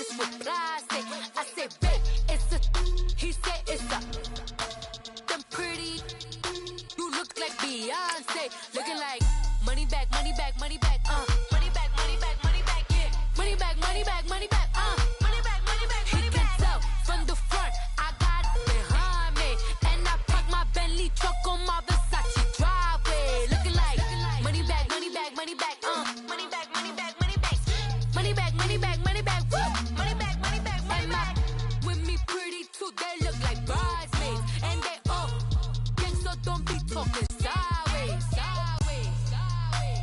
this with plastic. I say, babe, it's a. He said it's a. Them pretty. You look like Beyonce. Looking like money back, money back, money back. Money back, money back, money back. Yeah. Money back, money back, money back. Money back, money back, money back. He can tell from the front. I got it behind me, and I park my Bentley truck on my Versace driveway. Looking like money back, money back, money back. Money back, money back, money back. Money back, money back, money back. Money back, money back, money back. With me pretty too, they look like bridesmaids, and they all gang, so don't be talking sideways, sideways, sideways.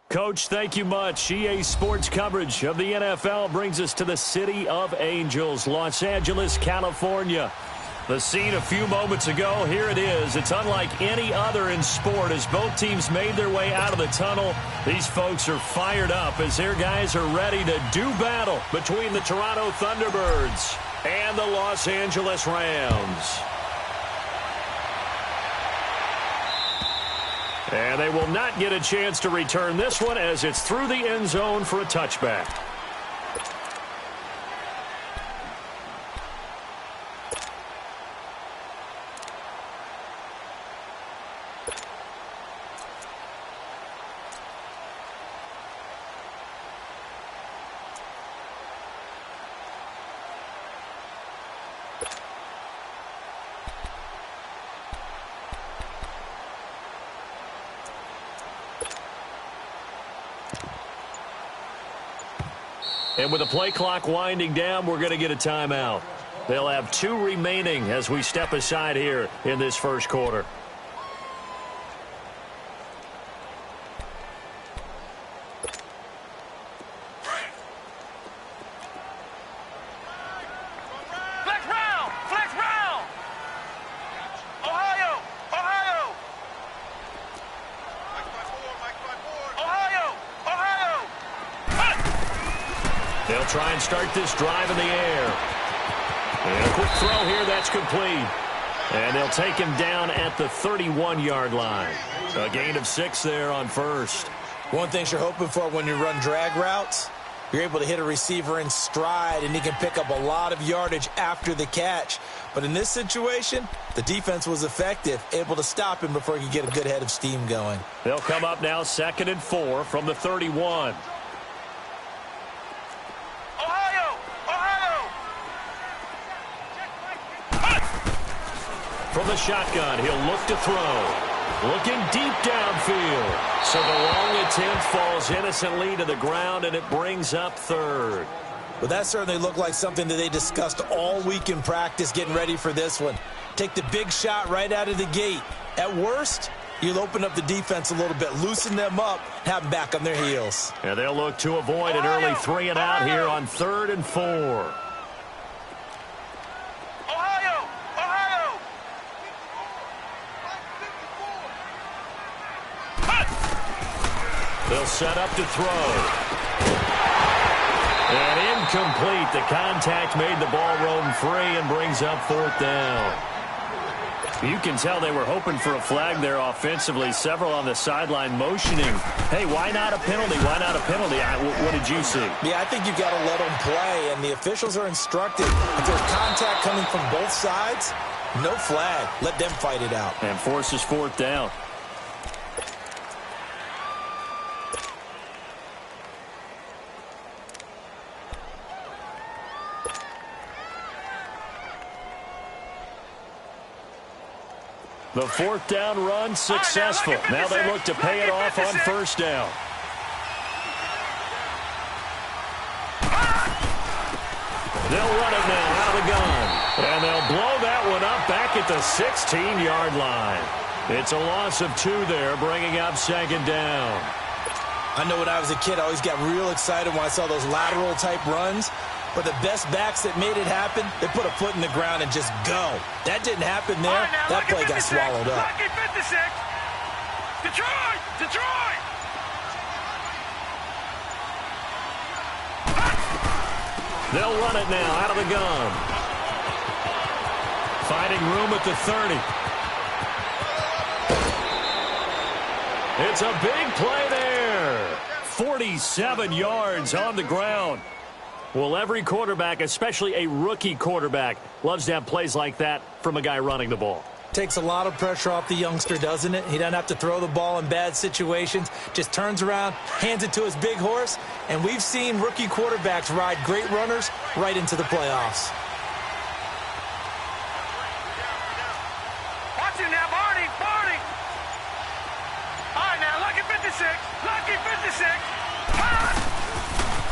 Coach, thank you much. EA Sports coverage of the NFL brings us to the City of Angels, Los Angeles, California. The scene a few moments ago, here it is. It's unlike any other in sport as both teams made their way out of the tunnel. These folks are fired up as their guys are ready to do battle between the Toronto Thunderbirds and the Los Angeles Rams. And they will not get a chance to return this one as it's through the end zone for a touchback. And with the play clock winding down, we're going to get a timeout. They'll have 2 remaining as we step aside here in this first quarter. Flex round! Flex round! Ohio! Ohio! Ohio! Ohio! They'll try and start this drive in the air. And a quick throw here, that's complete. And they'll take him down at the 31-yard line. A gain of 6 there on first. One thing you're hoping for when you run drag routes, you're able to hit a receiver in stride, and he can pick up a lot of yardage after the catch. But in this situation, the defense was effective, able to stop him before he could get a good head of steam going. They'll come up now 2nd and 4 from the 31. From the shotgun, he'll look to throw. Looking deep downfield. So the long attempt falls innocently to the ground, and it brings up 3rd. Well, that certainly looked like something that they discussed all week in practice getting ready for this one. Take the big shot right out of the gate. At worst, you'll open up the defense a little bit, loosen them up, have them back on their heels. And they'll look to avoid an early 3 and out here on 3rd and 4. They'll set up to throw. And incomplete. The contact made the ball roam free and brings up 4th down. You can tell they were hoping for a flag there offensively. Several on the sideline motioning. Hey, why not a penalty? Why not a penalty? What did you see? Yeah, I think you've got to let them play, and the officials are instructed. If there's contact coming from both sides, no flag. Let them fight it out. And forces 4th down. The 4th down run successful. Now they look to pay it off on 1st down. They'll run it now out of the gun. And they'll blow that one up back at the 16-yard line. It's a loss of 2 there, bringing up 2nd down. I know when I was a kid, I always got real excited when I saw those lateral-type runs. But the best backs that made it happen, they put a foot in the ground and just go. That didn't happen there. That play got swallowed up. Detroit! Detroit! They'll run it now out of the gun. Finding room at the 30. It's a big play there. 47 yards on the ground. Well, every quarterback, especially a rookie quarterback, loves to have plays like that from a guy running the ball. Takes a lot of pressure off the youngster, doesn't it? He doesn't have to throw the ball in bad situations. Just turns around, hands it to his big horse, and we've seen rookie quarterbacks ride great runners right into the playoffs. Watch it now, Barney. All right, now, lucky 56.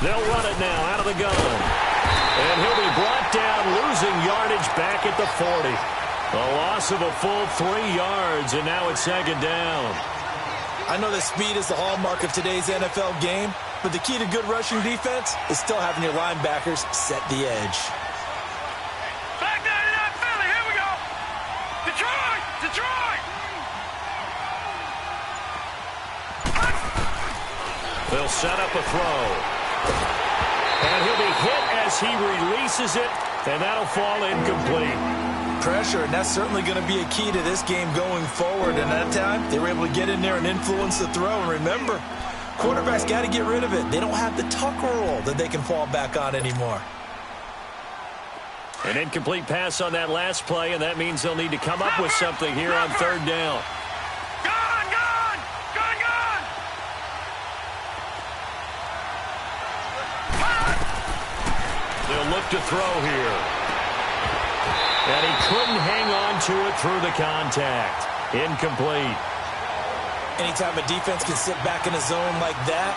They'll run it now out of the gun. And he'll be brought down, losing yardage back at the 40. A loss of a full 3 yards, and now it's second down. I know that speed is the hallmark of today's NFL game, but the key to good rushing defense is still having your linebackers set the edge. Back 99 Philly, here we go. Detroit. They'll set up a throw. And he'll be hit as he releases it, and that'll fall incomplete. Pressure, and that's certainly going to be a key to this game going forward. And that time, they were able to get in there and influence the throw. And remember, quarterbacks got to get rid of it. They don't have the tucker roll that they can fall back on anymore. An incomplete pass on that last play, and that means they'll need to come up with something here on third down. They'll look to throw here. And he couldn't hang on to it through the contact. Incomplete. Anytime a defense can sit back in a zone like that,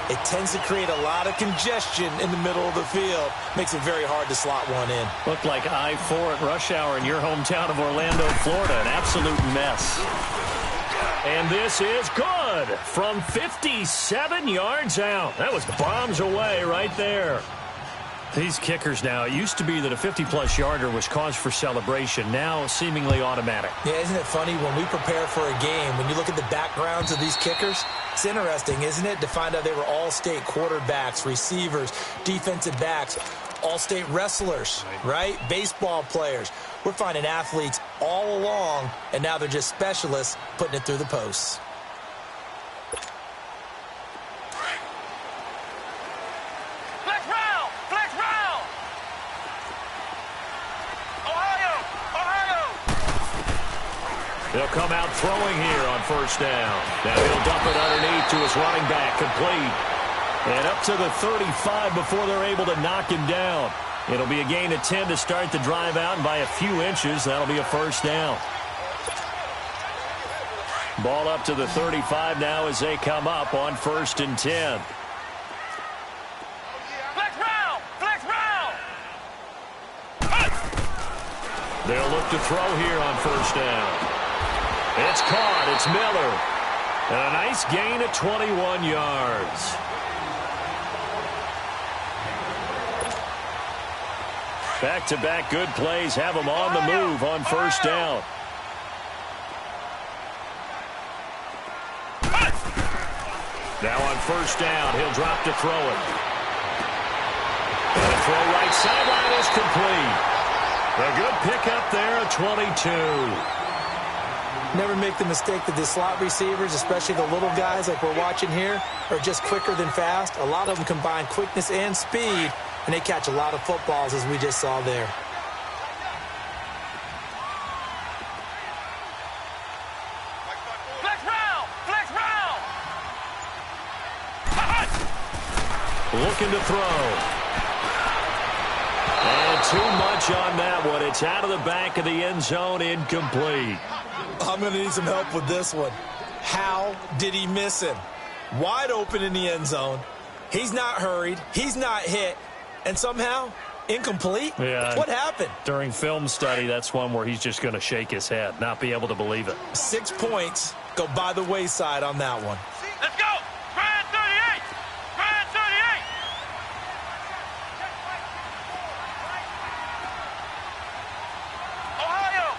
it tends to create a lot of congestion in the middle of the field. Makes it very hard to slot one in. Looked like I-4 at rush hour in your hometown of Orlando, Florida. An absolute mess. And this is good from 57 yards out. That was bombs away right there. These kickers now, it used to be that a 50-plus yarder was cause for celebration. Now, seemingly automatic. Yeah, isn't it funny when we prepare for a game, when you look at the backgrounds of these kickers, it's interesting, isn't it, to find out they were all-state quarterbacks, receivers, defensive backs, all-state wrestlers, right? Baseball players. We're finding athletes all along, and now they're just specialists putting it through the posts. They'll come out throwing here on first down. Now he'll dump it underneath to his running back, complete. And up to the 35 before they're able to knock him down. It'll be a gain of 10 to start the drive out, and by a few inches, that'll be a first down. Ball up to the 35 now as they come up on 1st and 10. Flex round. They'll look to throw here on first down. It's caught. It's Miller. And a nice gain of 21 yards. Back-to-back good plays have him on the move on first down. Now on first down, he'll drop to throw it. And the throw right sideline is complete. A good pickup there at 22. Never make the mistake that the slot receivers, especially the little guys like we're watching here, are just quicker than fast. A lot of them combine quickness and speed, and they catch a lot of footballs, as we just saw there. Flex round. Looking to throw. And too much on that one. It's out of the back of the end zone, incomplete. I'm going to need some help with this one. How did he miss him? Wide open in the end zone. He's not hurried. He's not hit. And somehow, incomplete? Yeah. What happened? During film study, that's one where he's just going to shake his head, not be able to believe it. 6 points go by the wayside on that one. Let's go. Grand 38. Ohio.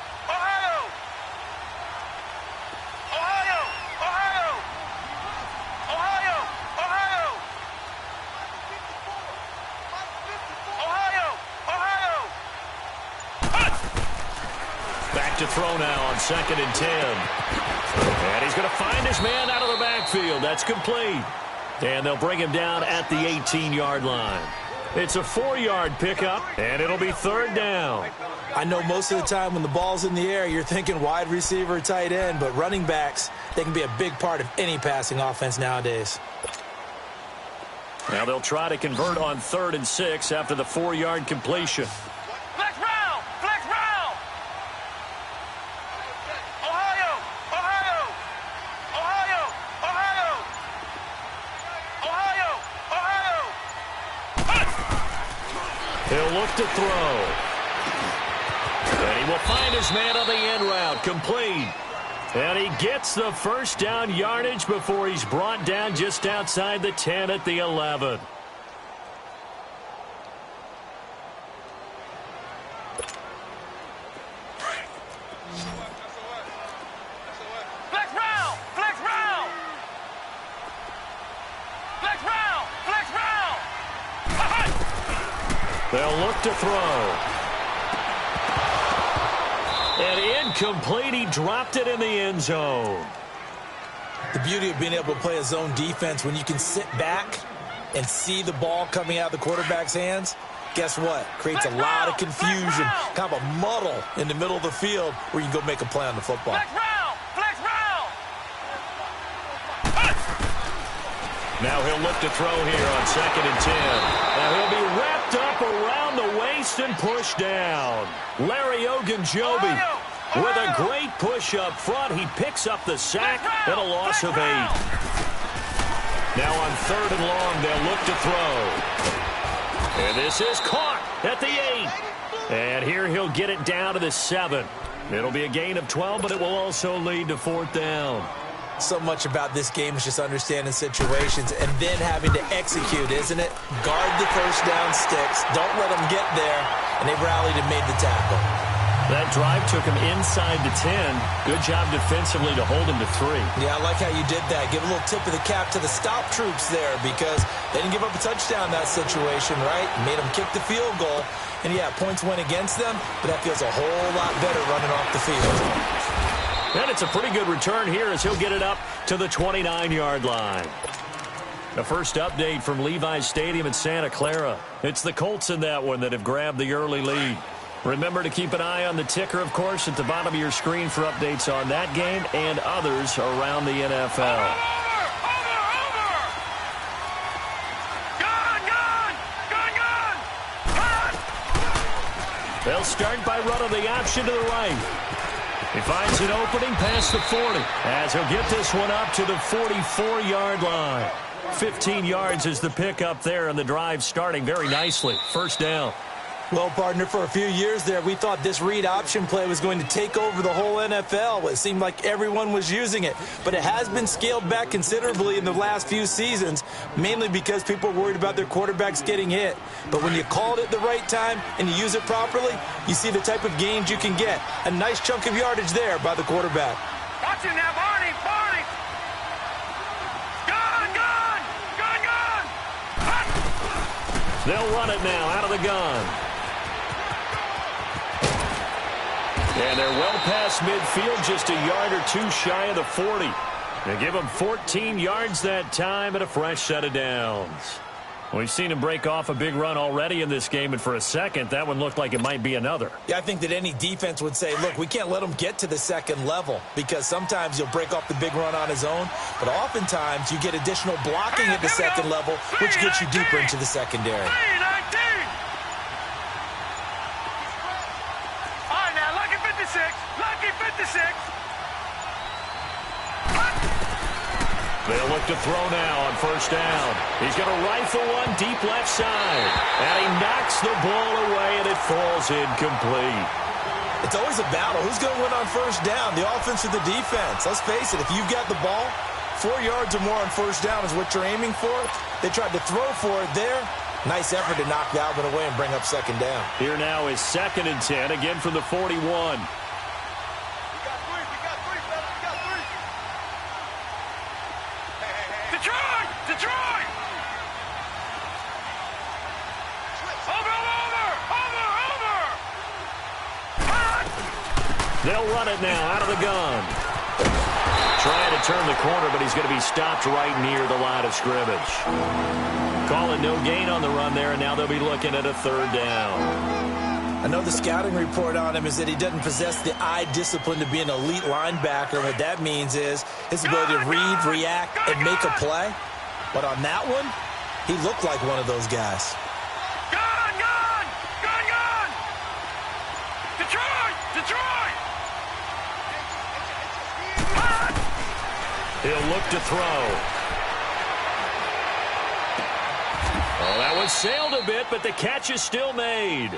look to throw now on 2nd and 10. And he's going to find his man out of the backfield. That's complete. And they'll bring him down at the 18-yard line. It's a 4-yard pickup, and it'll be 3rd down. I know most of the time when the ball's in the air, you're thinking wide receiver, tight end, but running backs, they can be a big part of any passing offense nowadays. Now they'll try to convert on 3rd and 6 after the 4-yard completion. Flex round! Flex round! Ohio! Ohio! Ohio! Ohio! Ohio! Ohio! He'll look to throw. And he will find his man on the end route. Complete. And he gets the 1st down yardage before he's brought down just outside the 10 at the 11. Flex round! Flex round! Flex round! Flex round! They'll look to throw. And incomplete. He dropped it in the end zone. The beauty of being able to play a zone defense when you can sit back and see the ball coming out of the quarterback's hands, guess what? Creates a lot of confusion, kind of a muddle in the middle of the field where you can go make a play on the football. Flex round! Flex round! Now he'll look to throw here on 2nd and 10. Now he'll be wrapped up around the waist and pushed down. Larry Ogunjobi with a great push up front. He picks up the sack and a loss of 8. Now on 3rd and long, they'll look to throw. And this is caught at the 8. And here he'll get it down to the 7. It'll be a gain of 12, but it will also lead to 4th down. So much about this game is just understanding situations and then having to execute, isn't it? Guard the 1st down sticks. Don't let them get there. And they rallied and made the tackle. That drive took him inside the 10. Good job defensively to hold him to 3. Yeah, I like how you did that. Give a little tip of the cap to the stop troops there because they didn't give up a touchdown in that situation, right? Made them kick the field goal. And, yeah, points went against them, but that feels a whole lot better running off the field. And it's a pretty good return here as he'll get it up to the 29-yard line. The first update from Levi's Stadium in Santa Clara. It's the Colts in that one that have grabbed the early lead. Remember to keep an eye on the ticker, of course, at the bottom of your screen for updates on that game and others around the NFL. They'll start by running the option to the right. He finds an opening past the 40 as he'll get this one up to the 44-yard line. 15 yards is the pickup there, and the drive starting very nicely. 1st down. Well, partner, for a few years there, we thought this read option play was going to take over the whole NFL. It seemed like everyone was using it, but it has been scaled back considerably in the last few seasons, mainly because people are worried about their quarterbacks getting hit. But when you call it at the right time and you use it properly, you see the type of gains you can get. A nice chunk of yardage there by the quarterback. Watch it now, Barney! Barney! Gun! Gun! Gun! Gun! They'll run it now out of the gun. And they're well past midfield, just a yard or two shy of the 40. They give them 14 yards that time and a fresh set of downs. We've seen him break off a big run already in this game, and for a second, that one looked like it might be another. Yeah, I think that any defense would say, look, we can't let him get to the 2nd level because sometimes he'll break off the big run on his own, but oftentimes you get additional blocking at the 2nd level, which gets you deeper into the secondary. Lucky 56. They'll look to throw now on 1st down. He's going to rifle one deep left side. And he knocks the ball away, and it falls incomplete. It's always a battle. Who's going to win on 1st down, the offense or the defense? Let's face it, if you've got the ball, 4 yards or more on 1st down is what you're aiming for. They tried to throw for it there. Nice effort to knock that one away and bring up 2nd down. Here now is 2nd and 10, again from the 41. Detroit! Over! They'll run it now out of the gun. Trying to turn the corner, but he's going to be stopped right near the line of scrimmage. Calling no gain on the run there, and now they'll be looking at a third down. I know the scouting report on him is that he doesn't possess the eye discipline to be an elite linebacker. What that means is his ability to read, react, and make a play. But on that one, he looked like one of those guys. Gun! Detroit! He'll look to throw. Well, that one sailed a bit, but the catch is still made.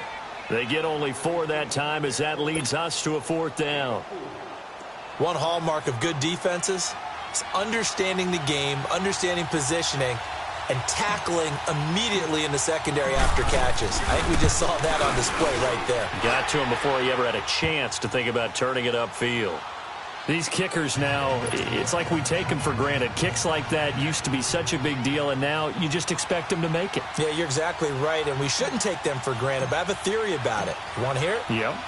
They get only 4 that time as that leads us to a 4th down. One hallmark of good defenses is understanding the game, understanding positioning, and tackling immediately in the secondary after catches. I think we just saw that on display right there. Got to him before he ever had a chance to think about turning it upfield. These kickers now, it's like we take them for granted. Kicks like that used to be such a big deal, and now you just expect them to make it. Yeah, you're exactly right, and we shouldn't take them for granted, but I have a theory about it. You want to hear it? Yep.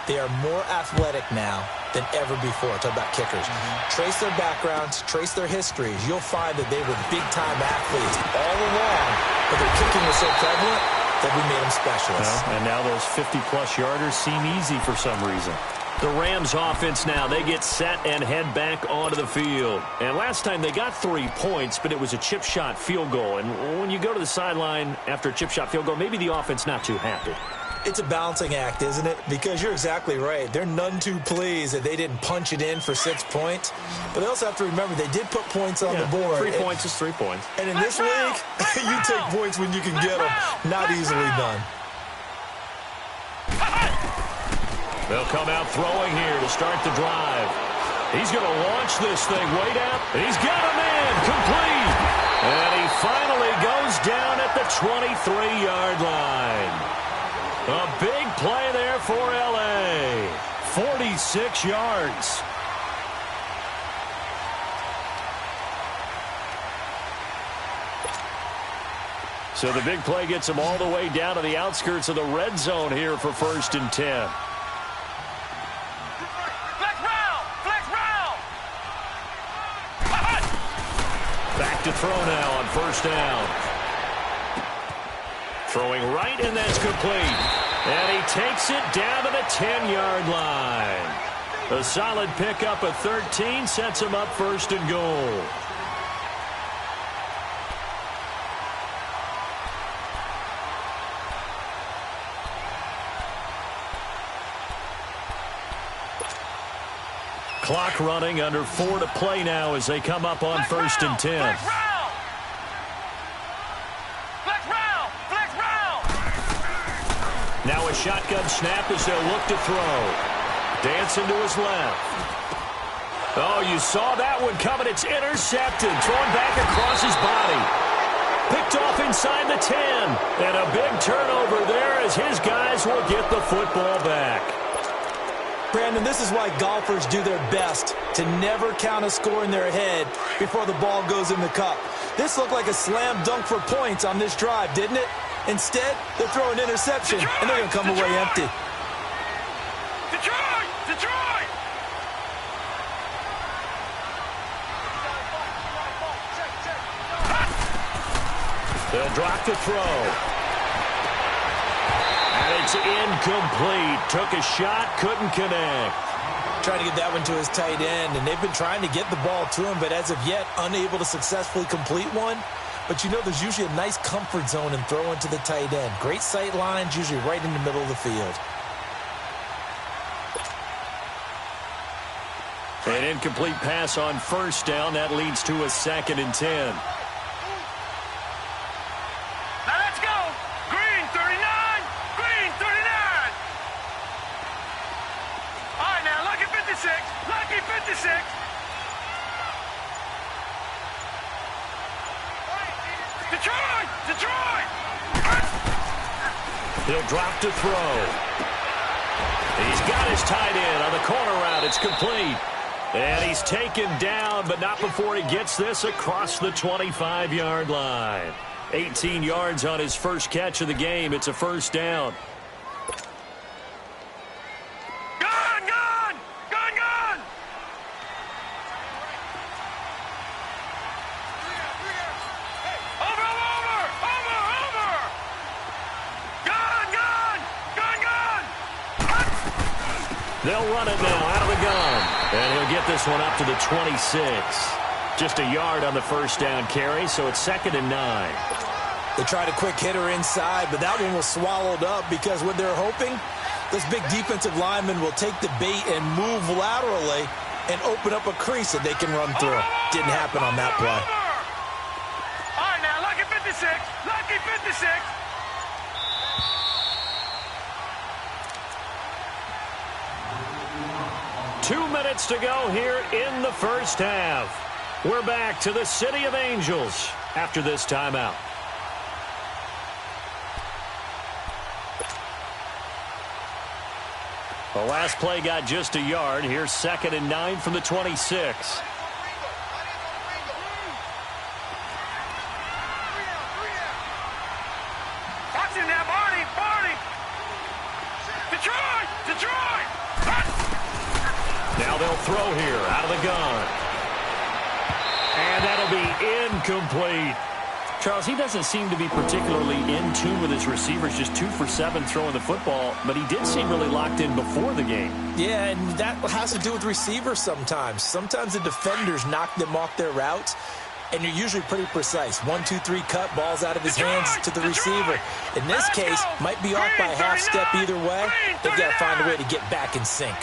They are more athletic now than ever before. Talk about kickers. Trace their backgrounds, trace their histories. You'll find that they were big-time athletes all along, but their kicking was so prevalent that we made them specialists. Well, and now those 50-plus yarders seem easy for some reason. The Rams offense now, they get set and head back onto the field. And last time they got 3 points, but it was a chip shot field goal. And when you go to the sideline after a chip shot field goal, maybe the offense not too happy. It's a balancing act, isn't it? Because you're exactly right. They're none too pleased that they didn't punch it in for 6 points. But they also have to remember they did put points on the board. 3 points is 3 points. And in this league, you take points when you can get them. Not easily done. They'll come out throwing here to start the drive. He's going to launch this thing way down. And he's got him in, complete. And he finally goes down at the 23-yard line. A big play there for L.A. 46 yards. So the big play gets him all the way down to the outskirts of the red zone here for 1st and 10. Back to throw now on 1st down. Throwing right, and that's complete. And he takes it down to the 10-yard line. A solid pickup of 13 sets him up 1st and goal. Clock running, under 4 to play now as they come up on 1st and 10. Now a shotgun snap as they'll look to throw. Dancing to his left. Oh, you saw that one coming. It's intercepted. Thrown back across his body. Picked off inside the 10. And a big turnover there as his guys will get the football back. Brandon, this is why golfers do their best to never count a score in their head before the ball goes in the cup. This looked like a slam dunk for points on this drive, didn't it? Instead, they'll throw an interception, and they're going to come away empty. Detroit! They'll drop the throw. And it's incomplete. Took a shot, couldn't connect. Trying to get that one to his tight end, and they've been trying to get the ball to him, but as of yet, unable to successfully complete one. But you know there's usually a nice comfort zone in throwing to the tight end. Great sight lines, usually right in the middle of the field. An incomplete pass on 1st down. That leads to a 2nd and 10. Lucky 56. Detroit! He'll drop to throw. He's got his tight end on the corner route. It's complete. And he's taken down, but not before he gets this across the 25-yard line. 18 yards on his first catch of the game. It's a 1st down. Gun! They'll run it now out of the gun. And he'll get this one up to the 26. Just a yard on the first down carry, so it's 2nd and 9. They tried a quick hitter inside, but that one was swallowed up because what they're hoping, this big defensive lineman will take the bait and move laterally and open up a crease that they can run through. Didn't happen on that play. All right, now, lucky 56. Lucky 56. Two minutes to go here in the first half. We're back to the City of Angels after this timeout. The last play got just a yard. Here's 2nd and 9 from the 26. Watch him now, Barney. Barney. Detroit. Detroit. Now they'll throw here out of the gun. And that'll be incomplete. Charles, he doesn't seem to be particularly in tune with his receivers, just 2 for 7 throwing the football, but he did seem really locked in before the game. Yeah, and that has to do with receivers sometimes. Sometimes the defenders knock them off their routes, and you're usually pretty precise. 1, 2, 3 cut, balls out of his hands to the receiver. In this case, might be off by a half step either way. They've got to find a way to get back in sync.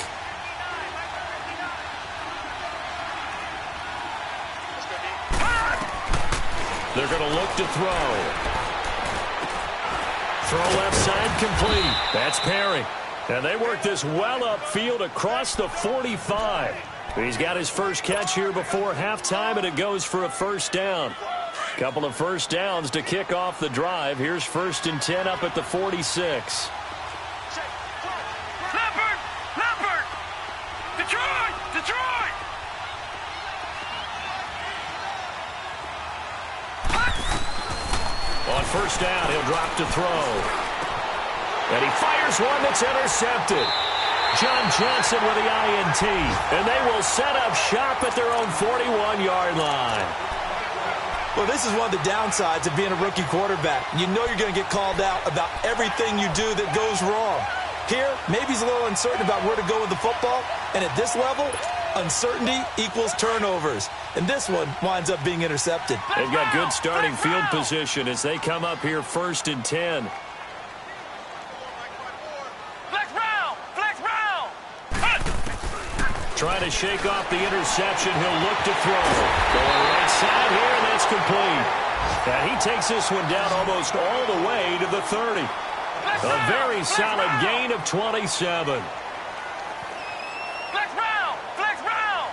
They're going to look to throw. Throw left side complete. That's Perry. And they work this well upfield across the 45. He's got his first catch here before halftime, and it goes for a first down. Couple of first downs to kick off the drive. Here's 1st and 10 up at the 46. Leopard. Leopard. Detroit. Detroit. On first down, he'll drop to throw. And he fires one that's intercepted. John Johnson with the INT. And they will set up shop at their own 41-yard line. Well, this is one of the downsides of being a rookie quarterback. You know you're going to get called out about everything you do that goes wrong. Here, maybe he's a little uncertain about where to go with the football. And at this level, uncertainty equals turnovers. And this one winds up being intercepted. They've got good starting field position as they come up here 1st and 10. Flex round. Flex round. Trying to shake off the interception. He'll look to throw. Going right side here, and that's complete. And he takes this one down almost all the way to the 30. A very solid gain of 27. Flex round. Flex round.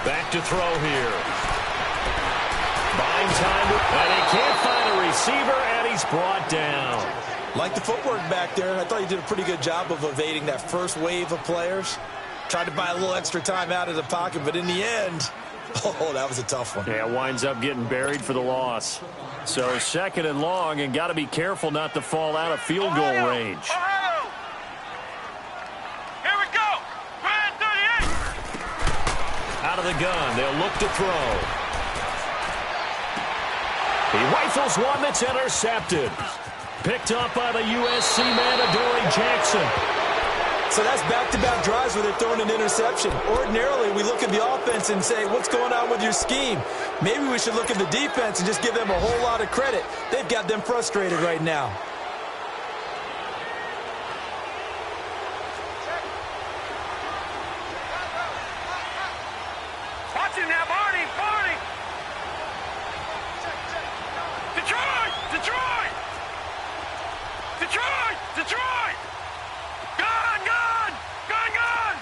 Back to throw here. Buying time, and he can't find a receiver, and he's brought down. Like the footwork back there, I thought he did a pretty good job of evading that first wave of players. Tried to buy a little extra time out of the pocket, but in the end, oh, that was a tough one. Yeah, winds up getting buried for the loss. So 2nd and long, and got to be careful not to fall out of field goal range. Ohio. Here we go. Red 38. Out of the gun, they'll look to throw. He rifles one that's intercepted. Picked up by the USC man, Adoree Jackson. So that's back-to-back drives where they're throwing an interception. Ordinarily, we look at the offense and say, what's going on with your scheme? Maybe we should look at the defense and just give them a whole lot of credit. They've got them frustrated right now. Watch him now, Barney. Barney. Detroit. Detroit. Detroit. Detroit. Gun, gun. Gun, gun.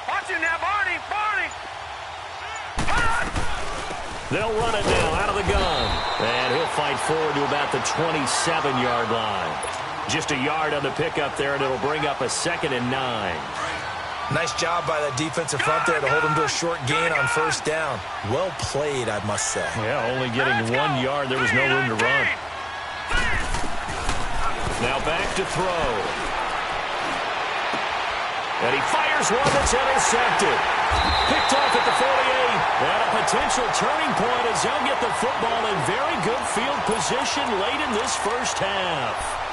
Watch him now, Barney. Barney. They'll run it now out of the gun. And he'll fight forward to about the 27-yard line. Just a yard on the pickup there, and it'll bring up a 2nd and 9. Nice job by that defensive front there to hold him to a short gain on first down. Well played, I must say. Yeah, only getting 1 yard. There was no room to run. Now back to throw. And he fires one that's intercepted. Picked off at the 48. And a potential turning point as they'll get the football in very good field position late in this first half.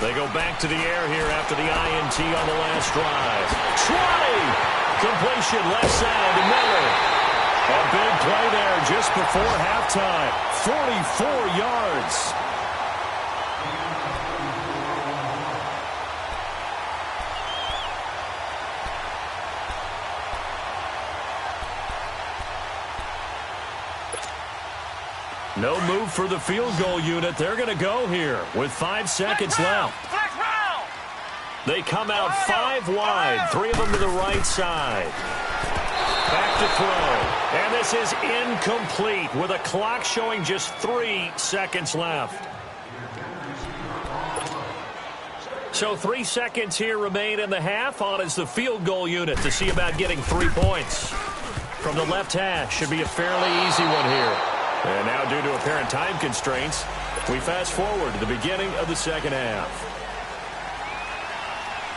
They go back to the air here after the INT on the last drive. 20! Completion left side to Miller. A big play there just before halftime. 44 yards. No move for the field goal unit. They're going to go here with 5 seconds left. They come out 5 wide, 3 of them to the right side. Back to throw. And this is incomplete with a clock showing just 3 seconds left. So 3 seconds here remain in the half. On is the field goal unit to see about getting 3 points. From the left hash, should be a fairly easy one here. And now, due to apparent time constraints, we fast forward to the beginning of the second half.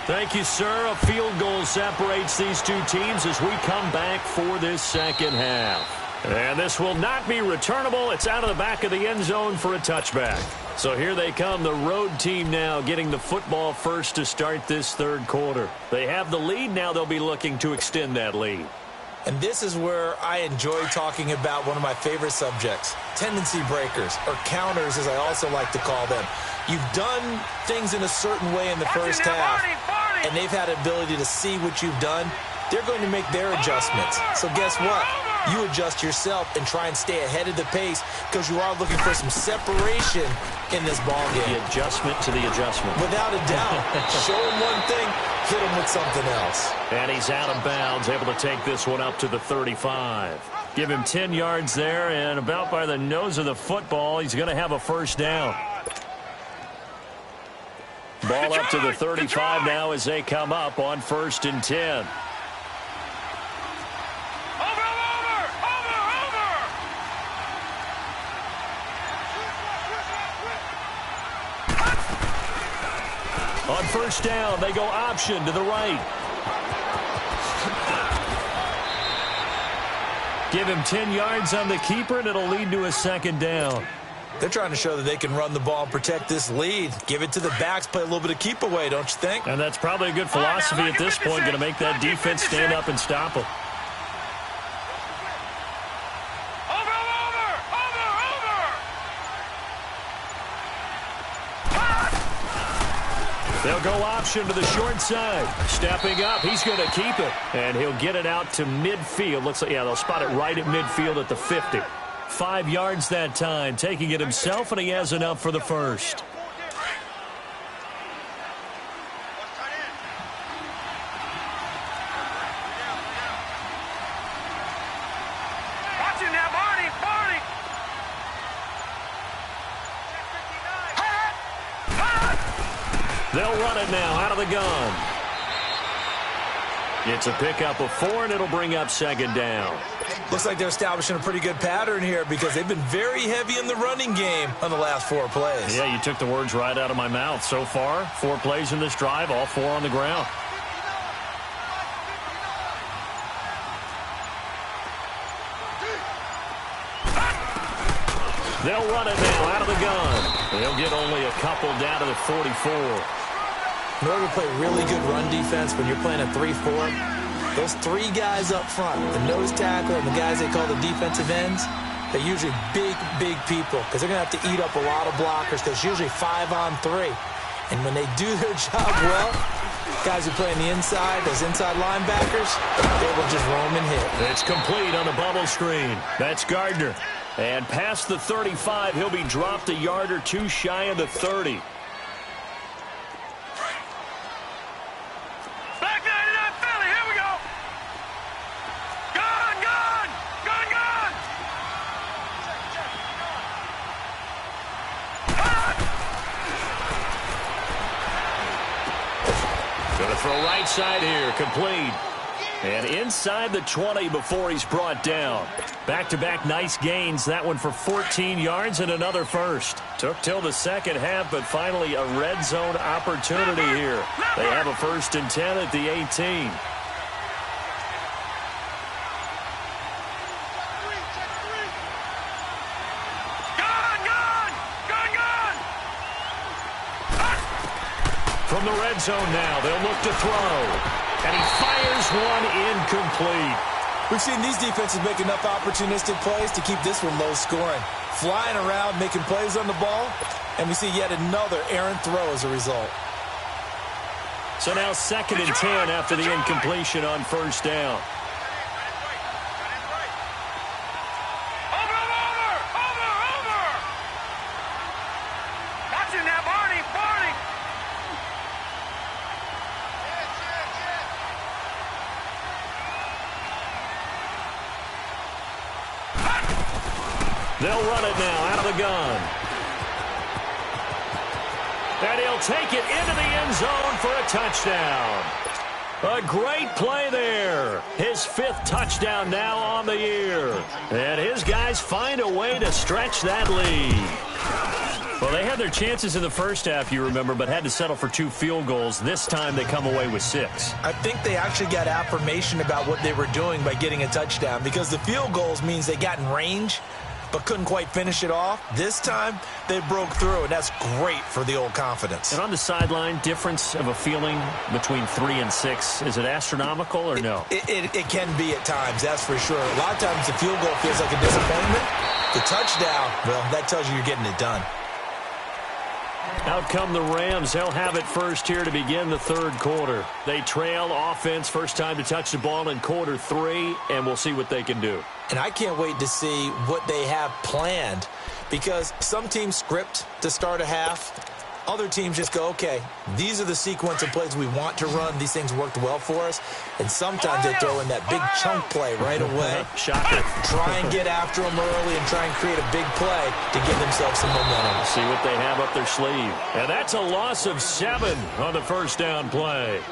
Thank you, sir. A field goal separates these two teams as we come back for this second half. And this will not be returnable. It's out of the back of the end zone for a touchback. So here they come, the road team now getting the football first to start this third quarter. They have the lead. Now they'll be looking to extend that lead. And this is where I enjoy talking about one of my favorite subjects, tendency breakers, or counters as I also like to call them. You've done things in a certain way in the first half, and they've had the ability to see what you've done. They're going to make their adjustments. So guess what? You adjust yourself and try and stay ahead of the pace because you are looking for some separation in this ball game. The adjustment to the adjustment. Without a doubt. Show him one thing, hit him with something else. And he's out of bounds, able to take this one up to the 35. Give him 10 yards there, and about by the nose of the football, he's going to have a first down. Ball up to the 35 now as they come up on 1st and 10. On first down, they go option to the right. Give him 10 yards on the keeper, and it'll lead to a second down. They're trying to show that they can run the ball and protect this lead. Give it to the backs, play a little bit of keep away, don't you think? And that's probably a good philosophy at this point, going to make that defense stand up and stop them. They'll go option to the short side. Stepping up, he's going to keep it. And he'll get it out to midfield. Looks like, yeah, they'll spot it right at midfield at the 50. 5 yards that time, taking it himself, and he has enough for the first. They'll run it now out of the gun. It's a pickup of 4, and it'll bring up second down. Looks like they're establishing a pretty good pattern here because they've been very heavy in the running game on the last 4 plays. Yeah, you took the words right out of my mouth. So far, 4 plays in this drive, all 4 on the ground. They'll run it now out of the gun. They'll get only a couple down to the 44. In order to play really good run defense when you're playing a 3-4, those 3 guys up front, the nose tackle and the guys they call the defensive ends, they're usually big, big people because they're going to have to eat up a lot of blockers because it's usually 5-on-3. And when they do their job well, guys who play on the inside, those inside linebackers, they will just roam and hit. It's complete on the bubble screen. That's Gardner. And past the 35, he'll be dropped a yard or two shy of the 30. Back 99 Philly, here we go. Gone, gone, gone, gone. Going to throw right side here, complete. And inside the 20 before he's brought down. Back-to-back nice gains. That one for 14 yards and another first. Took till the second half, but finally a red zone opportunity here. They have a 1st and 10 at the 18. Gone, gone, gone, gone. From the red zone now, they'll look to throw. And he fires one incomplete. We've seen these defenses make enough opportunistic plays to keep this one low scoring. Flying around, making plays on the ball, and we see yet another errant throw as a result. So now 2nd and 10 after the incompletion on 1st down. Over. Watching that, Barney. They'll run it now out of the gun. And he'll take it into the end zone for a touchdown. A great play there. His 5th touchdown now on the year. And his guys find a way to stretch that lead. Well, they had their chances in the first half, you remember, but had to settle for 2 field goals. This time they come away with 6. I think they actually got affirmation about what they were doing by getting a touchdown, because the field goals means they got in range but couldn't quite finish it off. This time, they broke through, and that's great for the old confidence. And on the sideline, difference of a feeling between 3 and 6, is it astronomical or no? It can be at times, that's for sure. A lot of times the field goal feels like a disappointment. The touchdown, well, that tells you you're getting it done. Out come the Rams. They'll have it first here to begin the 3rd quarter. They trail offense, first time to touch the ball in quarter 3, and we'll see what they can do. And I can't wait to see what they have planned, because some teams script to start a half. Other teams just go, okay, these are the sequence of plays we want to run. These things worked well for us. And sometimes they throw in that big chunk play right away. Shocker. Try and get after them early and try and create a big play to give themselves some momentum. See what they have up their sleeve. And that's a loss of 7 on the 1st down play.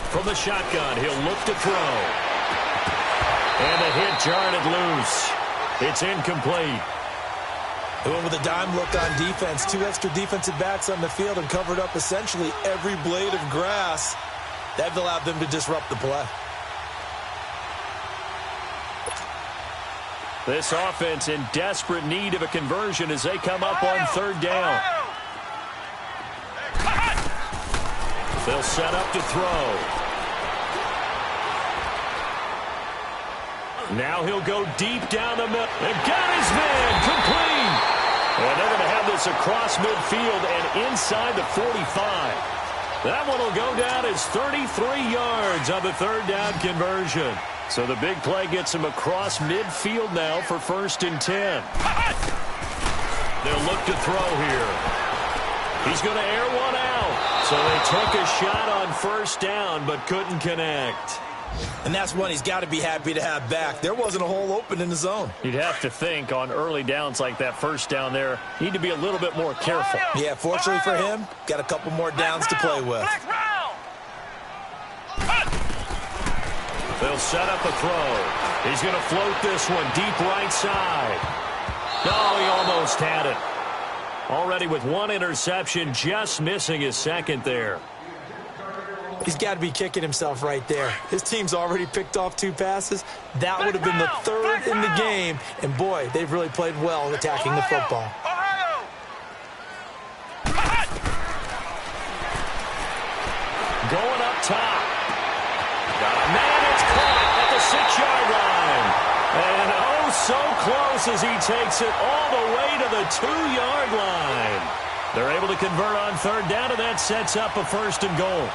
From the shotgun, he'll look to throw. And the hit jarred it loose. It's incomplete. They went with a dime look on defense. 2 extra defensive backs on the field and covered up essentially every blade of grass. That allowed them to disrupt the play. This offense in desperate need of a conversion as they come up on 3rd down. They'll set up to throw. Now he'll go deep down the middle. And got his man complete. And they're going to have this across midfield and inside the 45. That one will go down as 33 yards on the 3rd down conversion. So the big play gets him across midfield now for 1st and 10. They'll look to throw here. He's going to air one out. So they took a shot on 1st down but couldn't connect. And that's one he's got to be happy to have back. There wasn't a hole open in the zone. You'd have to think on early downs like that 1st down there, need to be a little bit more careful. Yeah, fortunately for him, got a couple more downs to play with. They'll set up a throw. He's going to float this one deep right side. No, he almost had it. Already with 1 interception, just missing his 2nd there. He's got to be kicking himself right there. His team's already picked off 2 passes. That would have been the 3rd in the game. And, boy, they've really played well attacking the football. Going up top. Got a man. It's caught at the 6-yard line. And oh, so close as he takes it all the way to the 2-yard line. They're able to convert on third down, and that sets up a first and goal.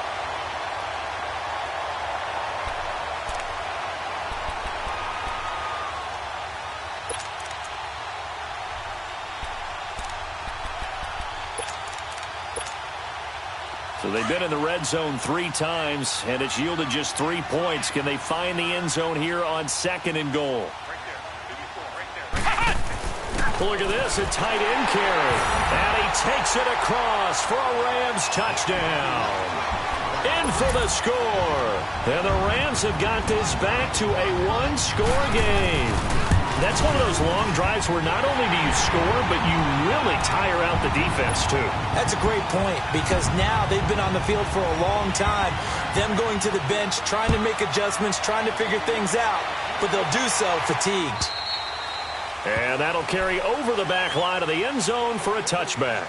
So they've been in the red zone 3 times, and it's yielded just 3 points. Can they find the end zone here on second and goal? Look at this, a tight end carry. And he takes it across for a Rams touchdown. In for the score. And the Rams have got this back to a 1-score game. That's one of those long drives where not only do you score, but you really tire out the defense, too. That's a great point, because now they've been on the field for a long time. Them going to the bench, trying to make adjustments, trying to figure things out, but they'll do so fatigued. And that'll carry over the back line of the end zone for a touchback.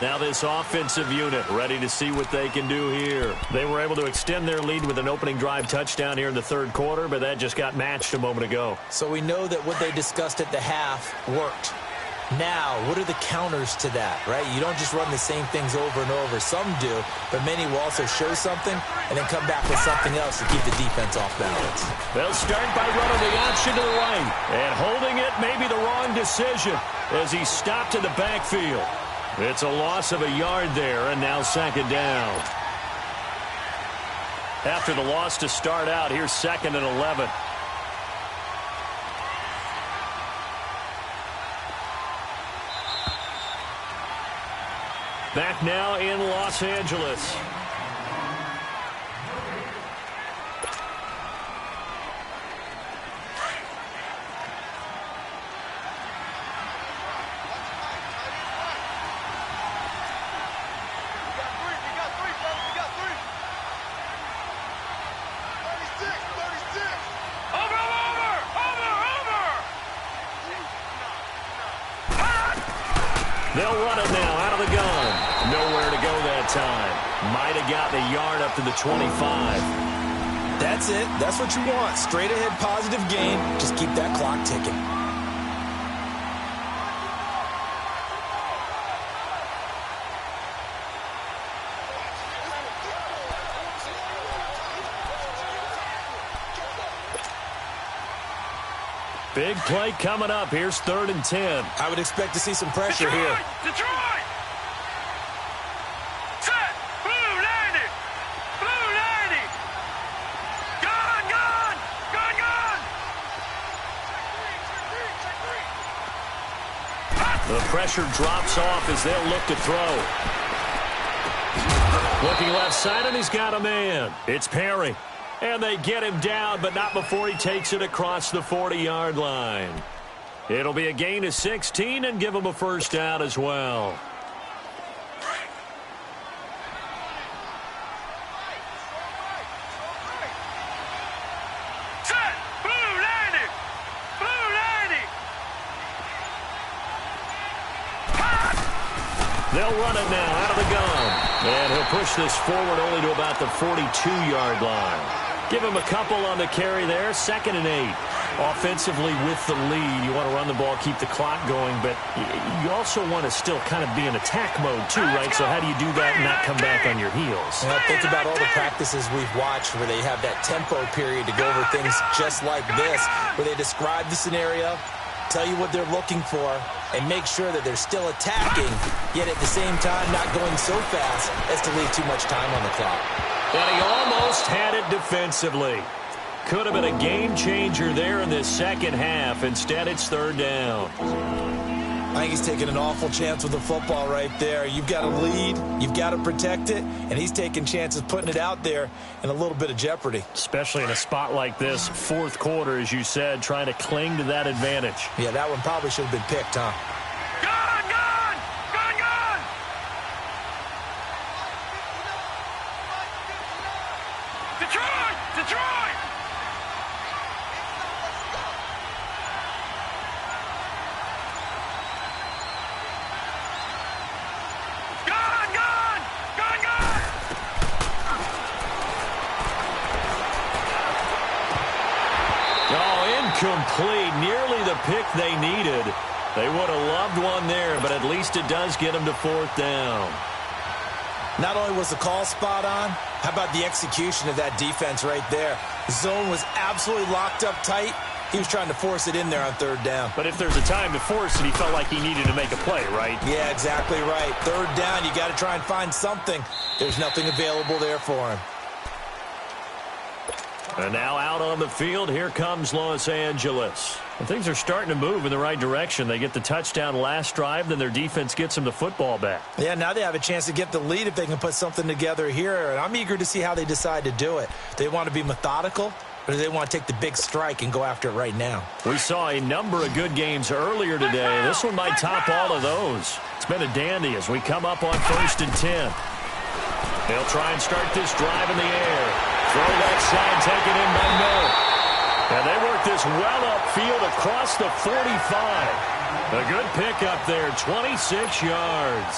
Now this offensive unit ready to see what they can do here. They were able to extend their lead with an opening drive touchdown here in the third quarter, but that just got matched a moment ago. So we know that what they discussed at the half worked. Now, what are the counters to that, right? You don't just run the same things over and over. Some do, but many will also show something and then come back with something else to keep the defense off balance. They'll start by running the option to the right. And holding it may be the wrong decision as he stopped in the backfield. It's a loss of a yard there, and now second down. After the loss to start out, here's 2nd and 11. Back now in Los Angeles. They'll run it now out of the gun. Nowhere to go that time. Might have gotten a yard up to the 25. That's it. That's what you want. Straight ahead positive gain. Just keep that clock ticking. Big play coming up. Here's 3rd and 10. I would expect to see some pressure here. Detroit! Set! Blue 90! Blue 90! Gone! Gone! Gone! Gone! The pressure drops off as they'll look to throw. Looking left side, and he's got a man. It's Perry. And they get him down, but not before he takes it across the 40-yard line. It'll be a gain of 16 and give him a first down as well. Set! Blue 90! Blue 90! They'll run it now out of the gun. And he'll push this forward only to about the 42-yard line. Give him a couple on the carry there. 2nd and 8. Offensively with the lead, you want to run the ball, keep the clock going, but you also want to still kind of be in attack mode too, right? So how do you do that and not come back on your heels? Well, think about all the practices we've watched where they have that tempo period to go over things just like this, where they describe the scenario, tell you what they're looking for, and make sure that they're still attacking, yet at the same time not going so fast as to leave too much time on the clock. And he almost had it defensively. Could have been a game changer there in this second half. Instead, it's 3rd down. I think he's taking an awful chance with the football right there. You've got to lead, you've got to protect it, and he's taking chances putting it out there in a little bit of jeopardy. Especially in a spot like this, 4th quarter, as you said, trying to cling to that advantage. Yeah, that one probably should have been picked, huh? Gone! Gone! Gone! Gone! Detroit! Detroit! Gone! Gone! Gone! Gone! Incomplete. Nearly the pick they needed. They would have loved one there, but at least it does get them to 4th down. Not only was the call spot on, how about the execution of that defense right there? The zone was absolutely locked up tight. He was trying to force it in there on 3rd down. But if there's a time to force it, he felt like he needed to make a play, right? Yeah, exactly right. 3rd down, you got to try and find something. There's nothing available there for him. And now out on the field, here comes Los Angeles. And things are starting to move in the right direction. They get the touchdown last drive, then their defense gets them the football back. Yeah, now they have a chance to get the lead if they can put something together here. And I'm eager to see how they decide to do it. They want to be methodical, or do they want to take the big strike and go after it right now? We saw a number of good games earlier today. This one might top all of those. It's been a dandy as we come up on 1st and 10. They'll try and start this drive in the air. Throw that side, taken in by Miller. And they work this well upfield across the 45. A good pickup there, 26 yards.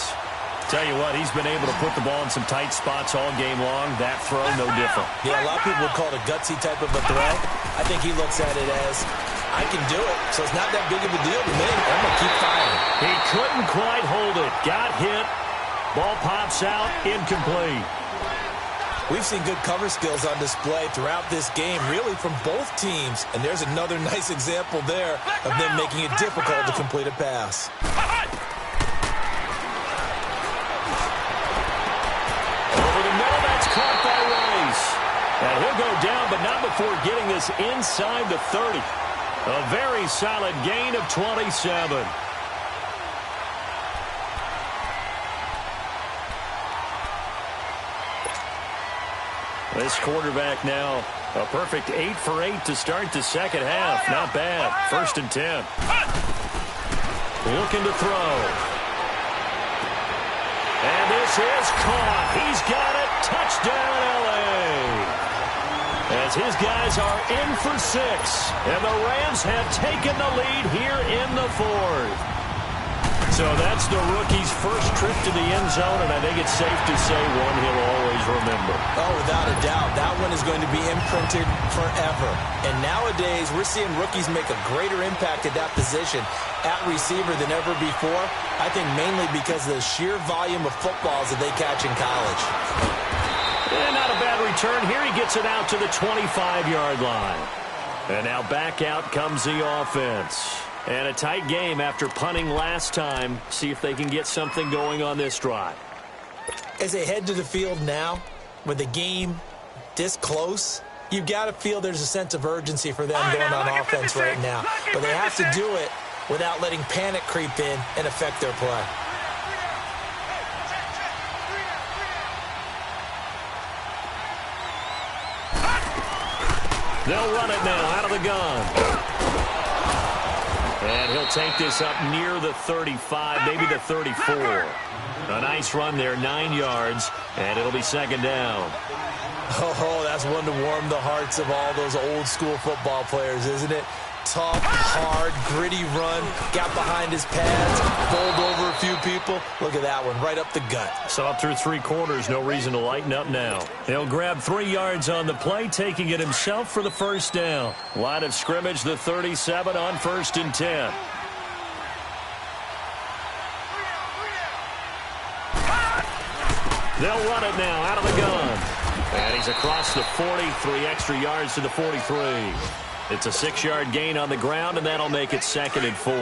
Tell you what, he's been able to put the ball in some tight spots all game long. That throw, no different. Yeah, a lot of people would call it a gutsy type of a throw. I think he looks at it as, I can do it, so it's not that big of a deal to me. I'm going to keep firing. He couldn't quite hold it. Got hit. Ball pops out, incomplete. We've seen good cover skills on display throughout this game, really from both teams. And there's another nice example there of them making it difficult to complete a pass. Over the middle, that's caught by Rice. And he'll go down, but not before getting this inside the 30. A very solid gain of 27. This quarterback now, a perfect 8 for 8 to start the second half. Not bad. 1st and 10. Looking to throw. And this is caught. He's got it. Touchdown, L.A. As his guys are in for 6. And the Rams have taken the lead here in the 4th. So that's the rookie's first trip to the end zone, and I think it's safe to say one he'll always remember. Oh, without a doubt. That one is going to be imprinted forever. And nowadays, we're seeing rookies make a greater impact at that position at receiver than ever before. I think mainly because of the sheer volume of footballs that they catch in college. And not a bad return here. He gets it out to the 25-yard line. And now back out comes the offense. And a tight game after punting last time. See if they can get something going on this drive. As they head to the field now, with the game this close, you've got to feel there's a sense of urgency for them going on offense right now. But they have to do it without letting panic creep in and affect their play. They'll run it now out of the gun. And he'll take this up near the 35, maybe the 34. A nice run there, 9 yards, and it'll be 2nd down. Oh, that's one to warm the hearts of all those old school football players, isn't it? Tough, hard, gritty run, got behind his pads, bowled over a few people. Look at that one, right up the gut. So up through 3 quarters, no reason to lighten up now. He'll grab 3 yards on the play, taking it himself for the 1st down. Line of scrimmage, the 37 on 1st and 10. They'll run it now out of the gun. And he's across the 40, 3 extra yards to the 43. It's a 6-yard gain on the ground, and that'll make it 2nd and 4.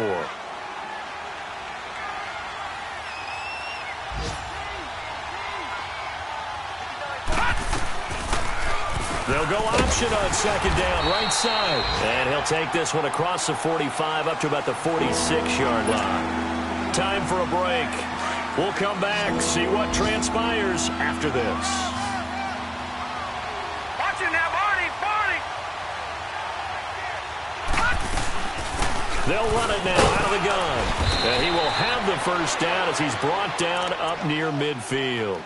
They'll go option on 2nd down, right side. And he'll take this one across the 45 up to about the 46-yard line. Time for a break. We'll come back, see what transpires after this. Watch it now, Barney. They'll run it now out of the gun. And he will have the 1st down as he's brought down up near midfield.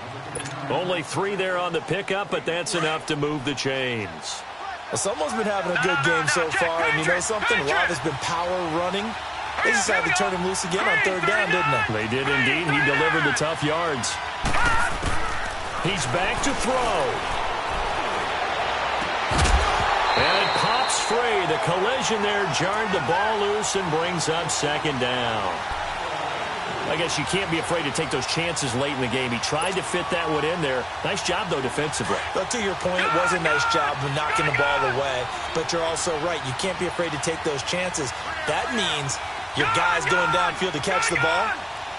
Only 3 there on the pickup, but that's enough to move the chains. Well, someone's been having a good game so far, and you know something? A lot has been power running. They decided to turn him loose again on 3rd down, didn't they? They did indeed. He delivered the tough yards. He's back to throw. And it pops three. The collision there jarred the ball loose and brings up second down. I guess you can't be afraid to take those chances late in the game. He tried to fit that one in there. Nice job, though, defensively. But to your point, it was a nice job of knocking the ball away. But you're also right. You can't be afraid to take those chances. That means your guys going downfield to catch the ball,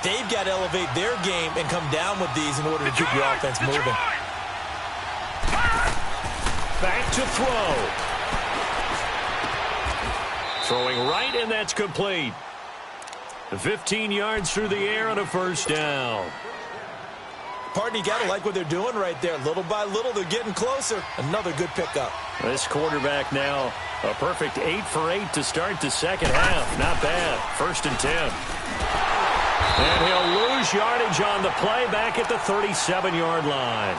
they've got to elevate their game and come down with these in order to keep your offense moving. Back to throw. Throwing right, and that's complete. 15 yards through the air and a first down. Partner, you got to like what they're doing right there. Little by little, they're getting closer. Another good pickup. This quarterback now, a perfect 8 for 8 to start the second half. Not bad. 1st and 10. And he'll lose yardage on the play back at the 37-yard line.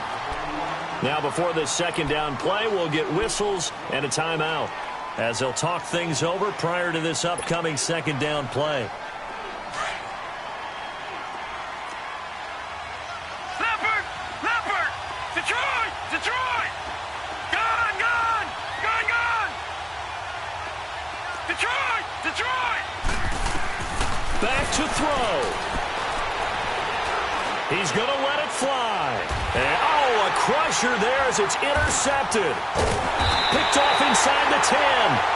Now before this second down play, we'll get whistles and a timeout as they'll talk things over prior to this upcoming second down play. Detroit! Gone! Detroit! Back to throw. He's going to let it fly. And, a crusher there as it's intercepted. Picked off inside the 10.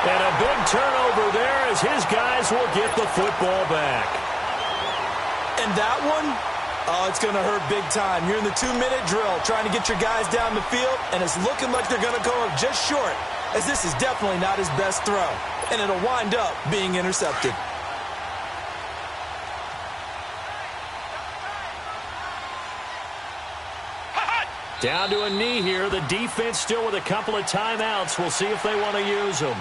And a big turnover there as his guys will get the football back. And that one, it's going to hurt big time. You're in the 2-minute drill trying to get your guys down the field, and it's looking like they're going to go up just short, as this is definitely not his best throw. And it'll wind up being intercepted. Down to a knee here. The defense still with a couple of timeouts. We'll see if they want to use them.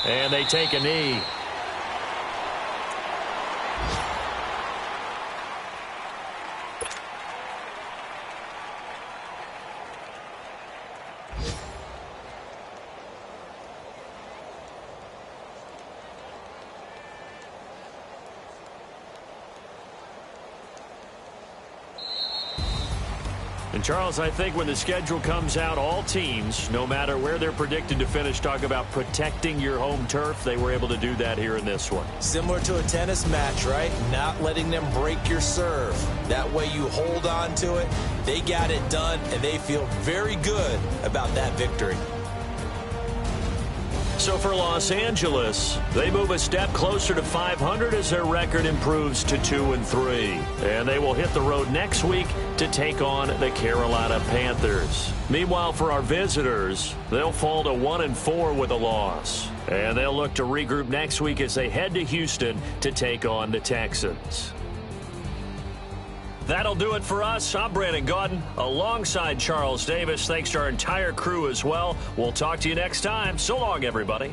And they take a knee. And, Charles, I think when the schedule comes out, all teams, no matter where they're predicted to finish, talk about protecting your home turf. They were able to do that here in this one. Similar to a tennis match, right? Not letting them break your serve. That way you hold on to it. They got it done, and they feel very good about that victory. So for Los Angeles, they move a step closer to 500 as their record improves to 2-3. And they will hit the road next week to take on the Carolina Panthers. Meanwhile, for our visitors, they'll fall to 1-4 with a loss. And they'll look to regroup next week as they head to Houston to take on the Texans. That'll do it for us. I'm Brandon Gaudin alongside Charles Davis. Thanks to our entire crew as well. We'll talk to you next time. So long, everybody.